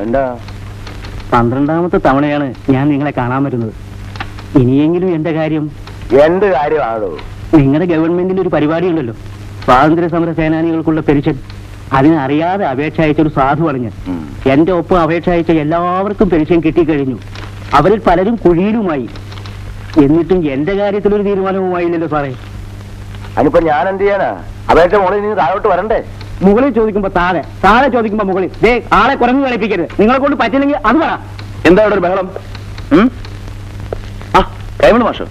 എന്താ? 12ാമത്തെ തവണയാണ് ഞാൻ നിങ്ങളെ കാണാൻ വരുന്നത്. ഇനിയെങ്കിലും എന്റെ കാര്യം. എന്ത് കാര്യമാണോ? നിങ്ങളുടെ ഗവൺമെന്റിന്റെ ഒരു പരിപാടി ഉണ്ടല്ലോ, സ്വാതന്ത്ര്യ സമര സേനാനികൾക്കുള്ള പെൻഷൻ. അതിനറിയാതെ അപേക്ഷ അയച്ചൊരു സാധുവാണ് ഞാൻ. എന്റെ ഒപ്പം അപേക്ഷ അയച്ച എല്ലാവർക്കും പെൻഷൻ കിട്ടിക്കഴിഞ്ഞു. അവരിൽ പലരും കുഴിയിലുമായി. എന്നിട്ടും എന്റെ കാര്യത്തിലൊരു തീരുമാനവുമായില്ലല്ലോ സാറേ. അതിനിപ്പോ ഞാൻ എന്ത് ചെയ്യാനാ? അപേക്ഷ മുകളിൽ നിന്ന് താഴോട്ട് വരണ്ടേ? മുകളിൽ ചോദിക്കുമ്പോ താഴെ, താഴെ ചോദിക്കുമ്പോ മുകളിൽ. ആളെ കുറഞ്ഞു കളിപ്പിക്കരുത്. നിങ്ങളെ കൊണ്ട് പറ്റില്ലെങ്കിൽ അത് പറ. എന്താ ഇവിടെ ഒരു ബഹളം? കൈമൾ മാഷോ,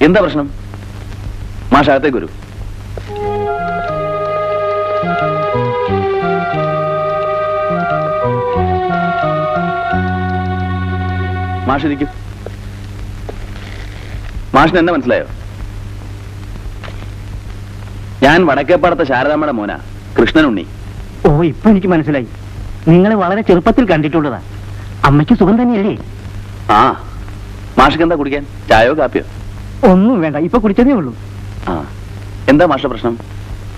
എന്താ പ്രശ്നം? മാഷ് അകത്തേക്ക് വരൂ. മാഷ് ഇരിക്കും. മാഷിന് എന്നെ മനസ്സിലായോ? ഞാൻ വടക്കേപ്പാടത്തെ ശാരദാമ്മയുടെ മോനാ, കൃഷ്ണനുണ്ണി. ഓ, ഇപ്പൊ എനിക്ക് മനസ്സിലായി. നിങ്ങളെ വളരെ ചെറുപ്പത്തിൽ കണ്ടിട്ടുള്ളതാ. അമ്മയ്ക്ക് സുഖം തന്നെയല്ലേ? ആ. മാഷിക്ക് എന്താ കുടിക്കാൻ? ചായയോ കാപ്പിയോ? ഒന്നും വേണ്ട, ഇപ്പൊ കുടിച്ചതേ ഉള്ളൂ. ആ, എന്താ മാഷ പ്രശ്നം?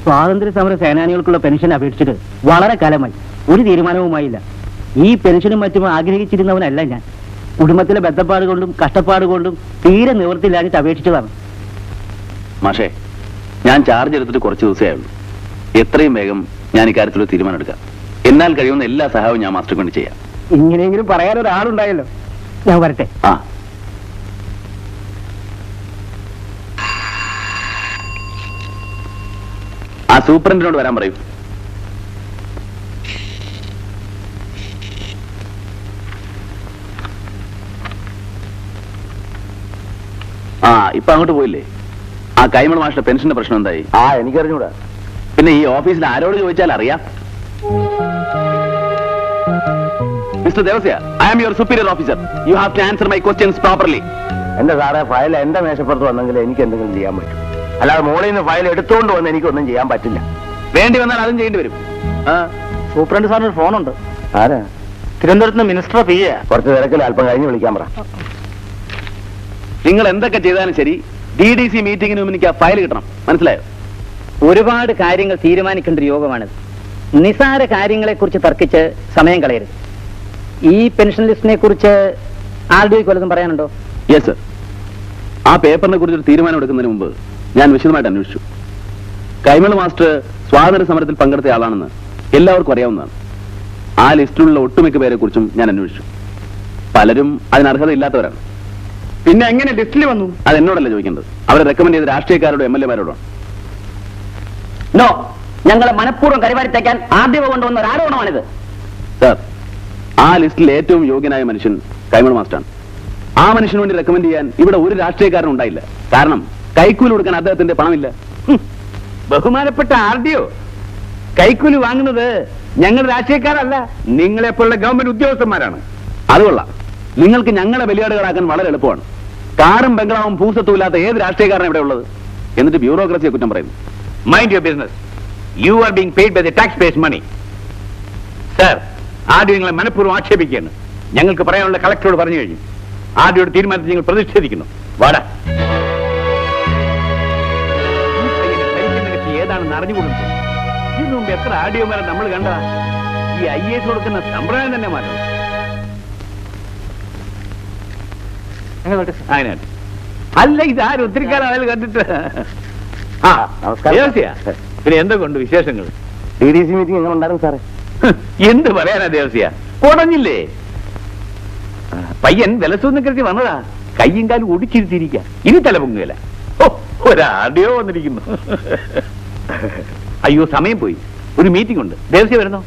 സ്വാതന്ത്ര്യ സമര സേനാനികൾക്കുള്ള പെൻഷൻ അപേക്ഷിച്ചിട്ട് വളരെ കാലമായി ഒരു തീരുമാനവുമായില്ല. ഈ പെൻഷനും മറ്റും ആഗ്രഹിച്ചിരുന്നവനല്ല ഞാൻ. കുടുംബത്തിലെ ബന്ധപ്പാട് കൊണ്ടും കഷ്ടപ്പാട് കൊണ്ടും തീരെ നിവൃത്തിയില്ലാഞ്ഞിട്ട് അപേക്ഷിച്ചതാണ്. മാഷേ, ഞാൻ ചാർജ് എടുത്തിട്ട് കുറച്ച് ദിവസമേ ഉള്ളൂ. എത്രയും വേഗം ഞാൻ ഇക്കാര്യത്തിലൊരു തീരുമാനം എടുക്കാം. എന്നാൽ കഴിയുന്ന എല്ലാ സഹായവും ഞാൻ മാസ്റ്റർ കൊണ്ട് ചെയ്യാം. ഇങ്ങനെയെങ്കിലും പറയാൻ ഒരാളുണ്ടായല്ലോ. ഞാൻ വരട്ടെ. ആ. ആ സൂപ്രണ്ടിനോട് വരാൻ പറയൂ. ആ, ഇപ്പൊ അങ്ങോട്ട് പോയില്ലേ? ആ കൈമൾ മാഷിന്റെ പെൻഷന്റെ പ്രശ്നം എന്തായി? ആ, എനിക്കറിഞ്ഞൂടാ. പിന്നെ ഈ ഓഫീസിൽ ആരോട് ചോദിച്ചാൽ അറിയാം. Mister Devasya, I am your superior officer. You have to answer my questions properly. എന്റെ സാറേ, ഫയൽ എന്റെ മേശപ്പുറത്ത് വന്നെങ്കിൽ എനിക്ക് എന്തെങ്കിലും ചെയ്യാൻ പറ്റും. അല്ലാതെ മോളിൽ നിന്ന് ഫയൽ എടുത്തുകൊണ്ട് വന്ന് എനിക്കൊന്നും ചെയ്യാൻ പറ്റില്ല. വേണ്ടി വന്നാൽ അതും ചെയ്യേണ്ടി വരും. സൂപ്രണ്ട് സാറിന് ഫോണുണ്ട്. ആരാ? തിരുവനന്തപുരത്ത് മിനിസ്റ്റർ പി എ. കുറച്ച് തിരക്കിൽ അല്പം കഴിഞ്ഞ് വിളിക്കാൻ പറ. നിങ്ങൾ എന്തൊക്കെ ചെയ്താലും ശരി, DDC മീറ്റിംഗിന് മുമ്പ് എനിക്ക് ആ ഫയൽ കിട്ടണം. മനസ്സിലായോ? ഒരുപാട് കാര്യങ്ങൾ തീരുമാനിക്കേണ്ട ഒരു യോഗമാണിത്. നിസാര കാര്യങ്ങളെ കുറിച്ച് തർക്കിച്ച് സമയം കളയരുത്. ഈ പെൻഷൻ ലിസ്റ്റിനെ കുറിച്ച് ആരുടെയും കൊല്ലതും പറയാനുണ്ടോ? Yes sir. ആ പേപ്പറിനെ കുറിച്ചൊരു തീരുമാനം എടുക്കുന്നതിന് മുമ്പ് ഞാൻ വിശദമായിട്ട് അന്വേഷിച്ചു. കൈമൾ മാസ്റ്റർ സ്വാതന്ത്ര്യ സമരത്തിൽ പങ്കെടുത്ത ആളാണെന്ന് എല്ലാവർക്കും അറിയാവുന്നതാണ്. ആ ലിസ്റ്റിലുള്ള ഒട്ടുമിക്ക പേരെ കുറിച്ചും ഞാൻ അന്വേഷിച്ചു. പലരും അതിന് അർഹതയില്ലാത്തവരാണ്. പിന്നെ എങ്ങനെ ലിസ്റ്റിൽ വന്നു? അത് എന്നോടല്ല ചോദിക്കേണ്ടത്. അവരെ റെക്കമെൻഡ് ചെയ്ത രാഷ്ട്രീയക്കാരോടും MLA-മാരോടാണ്. നോ, ഞങ്ങളെ മനഃപൂർവ്വം കരിവാരിത്തേക്കാൻ ആദ്യം കൊണ്ടുവന്ന ഒരു ആരോപണമാണിത്. സാർ, ആ ലിസ്റ്റിൽ ഏറ്റവും യോഗ്യനായ മനുഷ്യൻ കൈമൾ മാസ്റ്ററാണ്. ആ മനുഷ്യന് വേണ്ടി റെക്കമെൻഡ് ചെയ്യാൻ ഇവിടെ ഒരു രാഷ്ട്രീയക്കാരനും ഉണ്ടായില്ല. കാരണം കൈക്കൂലി കൊടുക്കാൻ അദ്ദേഹത്തിന്റെ പണമില്ല. ബഹുമാനപ്പെട്ട RDO, കൈക്കൂലി വാങ്ങുന്നത് ഞങ്ങൾ രാഷ്ട്രീയക്കാരല്ല, നിങ്ങളെപ്പോലുള്ള ഗവൺമെന്റ് ഉദ്യോഗസ്ഥന്മാരാണ്. അതുകൊള്ളാം. നിങ്ങൾക്ക് ഞങ്ങളെ ബലിയാടുകളാക്കാൻ വളരെ എളുപ്പമാണ്. കാറും ബംഗ്ലാവും ഭൂസത്വം ഇല്ലാത്ത ഏത് രാഷ്ട്രീയക്കാരനാണ് ഇവിടെ ഉള്ളത്? എന്നിട്ട് ബ്യൂറോക്രസിയെ കുറ്റം പറയുന്നു. Mind your business. You are being paid by the tax payers money. Sir, ആദ്യം നിങ്ങളെ മനഃപൂർവ്വം ആക്ഷേപിക്കുകയാണ്. ഞങ്ങൾക്ക് പറയാനുള്ള കളക്ടറോട് പറഞ്ഞു കഴിഞ്ഞു. ആദ്യയുടെ തീരുമാനത്തിൽ നിങ്ങൾ പ്രതിഷേധിക്കുന്നു. വാടാ. ഏതാണെന്ന് അറിഞ്ഞുകൊടുത്തു. ഇതിനു മുമ്പ് എത്ര ആഡിയോമാരെ നമ്മൾ കണ്ട. ഈ IAS കൊടുക്കുന്ന സമ്പ്രദായം തന്നെ മാറ്റം. അല്ല, ഇതാരും ഒത്തിരി കാലം ആയാലും കണ്ടിട്ട്. ആ, നമസ്കാരം. പിന്നെ എന്തൊക്കെയുണ്ട് വിശേഷങ്ങൾ? DDC മീറ്റിംഗ് എങ്ങനെ ഉണ്ടായിരുന്നു സാറേ? എന്ത് പറയാനാ ദേവസ്യ, കൊടഞ്ഞില്ലേ? പയ്യൻ വിലസൊന്നും കരുതി വന്നതാ. കയ്യും കാലും ഒടിച്ചിരുത്തിയിരിക്കുക. ഇനി തല പൊങ്ങുകയില്ല. ഓ, ഒരാഡിയോ വന്നിരിക്കുന്നു. അയ്യോ, സമയം പോയി. ഒരു മീറ്റിംഗ് ഉണ്ട്. ദേവസ്യ വരുന്നോ?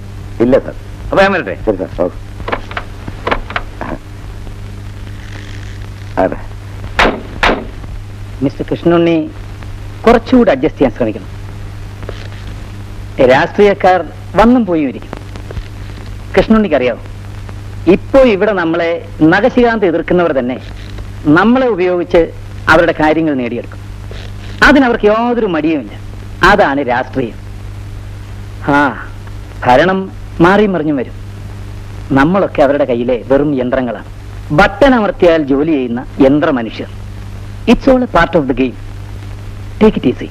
ഇല്ല സാർ. അപ്പൊ ഞാൻ വരട്ടെ. ശരി സാർ. അതെ. മിസ്റ്റർ കൃഷ്ണുണ്ണി കുറച്ചുകൂടി അഡ്ജസ്റ്റ് ചെയ്യാൻ ശ്രമിക്കണം. രാഷ്ട്രീയക്കാർ വന്നും പോയും ഇരിക്കും. കൃഷ്ണുണ്ണിക്കറിയാവോ, ഇപ്പോ ഇവിടെ നമ്മളെ നഖശികാന്ത് എതിർക്കുന്നവർ തന്നെ നമ്മളെ ഉപയോഗിച്ച് അവരുടെ കാര്യങ്ങൾ നേടിയെടുക്കും. അതിനവർക്ക് യാതൊരു മടിയുമില്ല. അതാണ് രാഷ്ട്രീയം. ഭരണം മാറി മറിഞ്ഞും വരും. നമ്മളൊക്കെ അവരുടെ കയ്യിലെ വെറും യന്ത്രങ്ങളാണ്. ബട്ടൺ അമർത്തിയാൽ ജോലി ചെയ്യുന്ന യന്ത്ര മനുഷ്യർ. It's all A part of the game. Take it easy.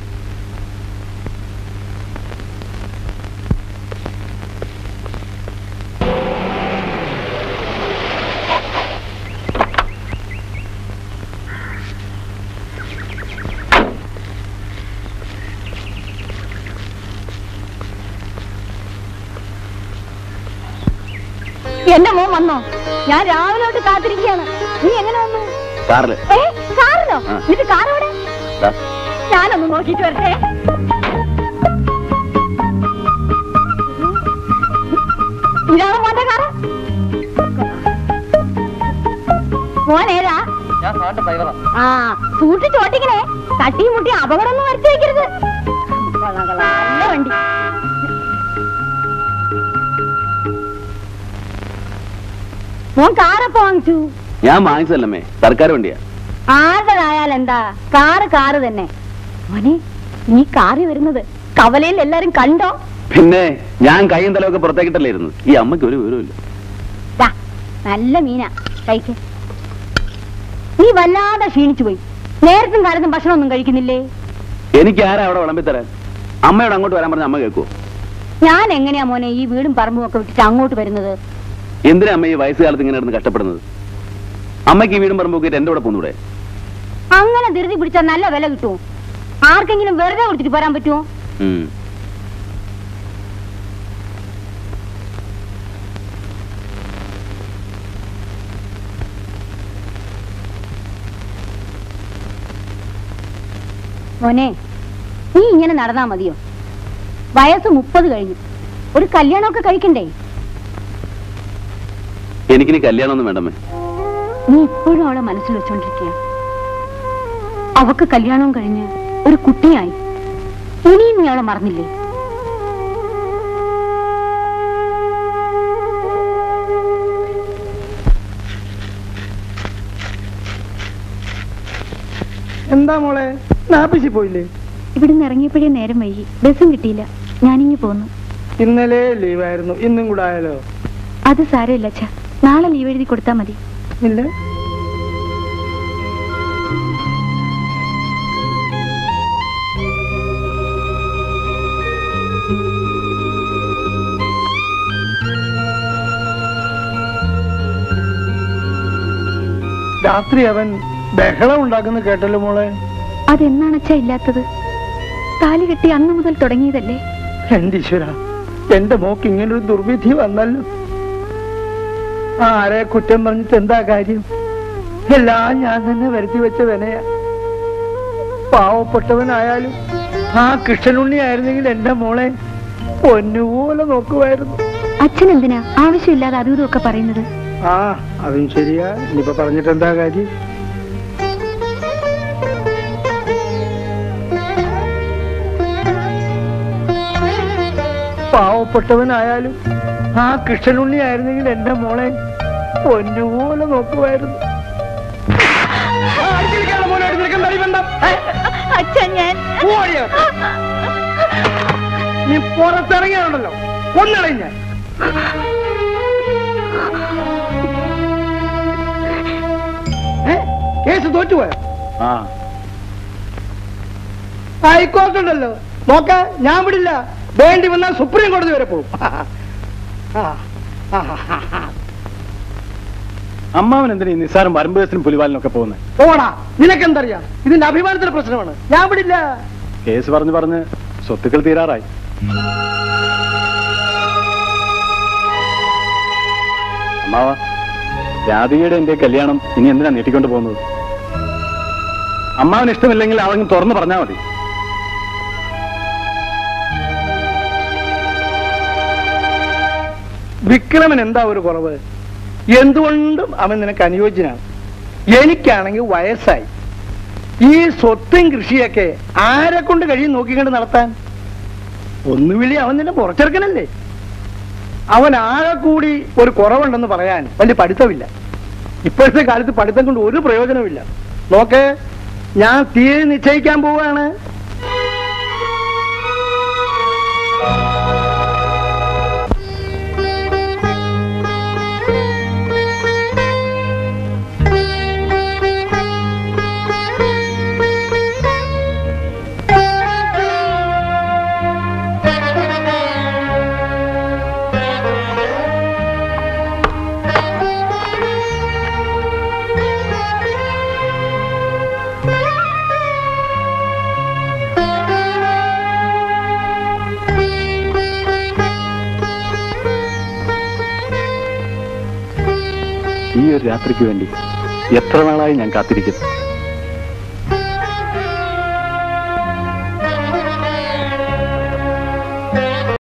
എന്റെ മോൻ വന്നോ? ഞാൻ രാവിലെ തൊട്ട് കാത്തിരിക്കുകയാണ്. നീ എങ്ങനെ വന്നു? കാറില്. കാറിലോ? എന്നിട്ട് കാർ എവിടെ? ഞാനൊന്ന് നോക്കിട്ട് വരട്ടെ. ഇതാണ് മോന്റെ കാറ്? മോനേതാ? ആ, സൂക്ഷിച്ച് ഓട്ടിക്കണേ. തട്ടിയും മുട്ടി അപകടമൊന്നും വരുത്തി വയ്ക്കരുത്. നല്ല വണ്ടി. മോൻ കാറപ്പോ വാങ്ങിച്ചു? ഞാൻ വാങ്ങിച്ചതല്ലമ്മേ, സർക്കാർ വണ്ടിയാ. ആരുടേതായാലെന്താ, കാറ് തന്നെ. മോനെ, നീ കാറി വരുന്നത് കവലയിൽ എല്ലാരും കണ്ടോ? പിന്നെ ഞാൻ കൈയും തലമൊക്കെ പുറത്തേക്കിട്ടല്ലായിരുന്നു. ഈ അമ്മയ്ക്ക് ഒരു വിവരമില്ല. നല്ല മീനാ, കഴിക്ക. നീ വല്ലാതെ ക്ഷീണിച്ചു പോയി. നേരത്തും കാലത്തും ഭക്ഷണമൊന്നും കഴിക്കുന്നില്ലേ? എനിക്ക് ആരാ അവിടെ വിളമ്പിത്തരാൻ? അമ്മയോട് അങ്ങോട്ട് വരാൻ പറഞ്ഞ അമ്മ കേൾക്കുവോ? ഞാൻ എങ്ങനെയാ മോനെ ഈ വീടും പറമ്പും ഒക്കെ വിട്ടിട്ട് അങ്ങോട്ട് വരുന്നത്? എന്തിനാ അമ്മ ഈ വയസ്സുകാലത്ത് ഇങ്ങനെ ഇരുന്ന് കഷ്ടപ്പെടുന്നത്? അമ്മയ്ക്ക് ഈ വീടും പറമ്പൊക്കെ എന്റെ കൂടെ പോന്നൂടെ? അങ്ങനെ ധൃതി പിടിച്ചാൽ നല്ല വില കിട്ടുമോ? ആർക്കെങ്കിലും വെറുതെ കൊടുത്തിട്ട് പോരാൻ പറ്റുമോ? മോനെ, നീ ഇങ്ങനെ നടന്നാ മതിയോ? വയസ്സ് 30 കഴിഞ്ഞു. ഒരു കല്യാണമൊക്കെ കഴിക്കണ്ടേ? എനിക്കിനി കല്യാണമൊന്നും വേണ്ടമ്മേ. നീ ഇപ്പോഴും അവളെ മനസ്സിൽ വെച്ചോണ്ടിരിക്കുക. അവക്ക് കല്യാണവും കഴിഞ്ഞ് ഒരു കുട്ടിയായി. ഇനിയും നീ അവളെ മറന്നില്ലേ? എന്താ മോളെ, നാപ്പിച്ചി പോയില്ലേ? ഇവിടുന്ന് ഇറങ്ങിയപ്പോഴേ നേരം വൈകി. ബസ്സും കിട്ടിയില്ല. ഞാനിങ്ങി പോന്നു. ഇന്നലെ ലീവായിരുന്നു, ഇന്നും കൂടെ ആയാലോ? അത് സാരമില്ല അച്ഛാ, നാളെ ലീവ് എഴുതി കൊടുത്താൽ മതി. ഇല്ല, രാത്രി അവൻ ബഹളം ഉണ്ടാക്കുന്ന കേട്ടല്ലോ മോളെ. അതെന്നാണ് അച്ഛാ ഇല്ലാത്തത്? താലി കെട്ടി അന്ന് മുതൽ തുടങ്ങിയതല്ലേ? എന്റെ ഈശ്വര, എന്റെ മോക്ക് ഇങ്ങനൊരു ദുർവിധി വന്നല്ലോ. ആരെ കുറ്റം പറഞ്ഞിട്ട് എന്താ കാര്യം? എല്ലാം ഞാൻ തന്നെ വരുത്തി വെച്ച വിനയാ. പാവപ്പെട്ടവനായാലും ആ കൃഷ്ണനുണ്ണി ആയിരുന്നെങ്കിൽ എന്റെ മോളെ പൊന്നുപോലെ നോക്കുമായിരുന്നു. അച്ഛൻ എന്തിനാ ആവശ്യമില്ലാതെ അതും ഇതും ഒക്കെ പറയുന്നത്? ആ, അതും ശരിയാ. ഇനിയിപ്പോ പറഞ്ഞിട്ട് എന്താ കാര്യം? പാവപ്പെട്ടവനായാലും ആ കൃഷ്ണനുണ്ണി ആയിരുന്നെങ്കിൽ എന്റെ മോളെ പൊന്നുപോലെ നോക്കുമായിരുന്നു. നീ പുറത്തിറങ്ങിയാണല്ലോ ഒന്നിറങ്ങി. കേസ് തോറ്റുപോയോ? ഹൈക്കോർട്ടുണ്ടല്ലോ, നോക്ക. ഞാൻ വിടില്ല. വേണ്ടി വന്നാൽ സുപ്രീം കോടതി വരെ പോകും. അമ്മാവൻ എന്തിനാ നിസ്സാരം വരമ്പ് കേസിനും പുലിവാലിനൊക്കെ പോകുന്നത്? പോടാ, നിനക്കെന്തറിയാം? ഇതിന്റെ അഭിമാനത്തിന്റെ പ്രശ്നമാണ്. ഞാൻ വിടില്ല. കേസ് പറഞ്ഞ് സ്വത്തുക്കൾ തീരാറായി. അമ്മാവ, രാധികയുടെ എന്റെ കല്യാണം ഇനി എന്തിനാ നീട്ടിക്കൊണ്ട് പോകുന്നത്? അമ്മാവന് ഇഷ്ടമില്ലെങ്കിൽ ആരെങ്കിലും തുറന്നു പറഞ്ഞാൽ മതി. വിക്രമൻ എന്താ ഒരു കുറവ്? എന്തുകൊണ്ടും അവൻ നിനക്ക് അനുയോജ്യനാണ്. എനിക്കാണെങ്കിൽ വയസ്സായി. ഈ സ്വത്തും കൃഷിയൊക്കെ ആരെ കൊണ്ട് കഴിയും നോക്കിക്കണ്ട് നടത്താൻ? ഒന്നുമില്ല, അവൻ നിന്നെ പുറച്ചെടുക്കണല്ലേ. അവൻ ആകെ കൂടി ഒരു കുറവുണ്ടെന്ന് പറയാൻ വലിയ പഠിത്തമില്ല. ഇപ്പോഴത്തെ കാലത്ത് പഠിത്തം കൊണ്ട് ഒരു പ്രയോജനമില്ല. നോക്ക്, ഞാൻ തീരെ നിശ്ചയിക്കാൻ പോവുകയാണ്. ഒരു രാത്രിക്ക് വേണ്ടി എത്ര നാളായി ഞാൻ കാത്തിരിക്കുന്നു.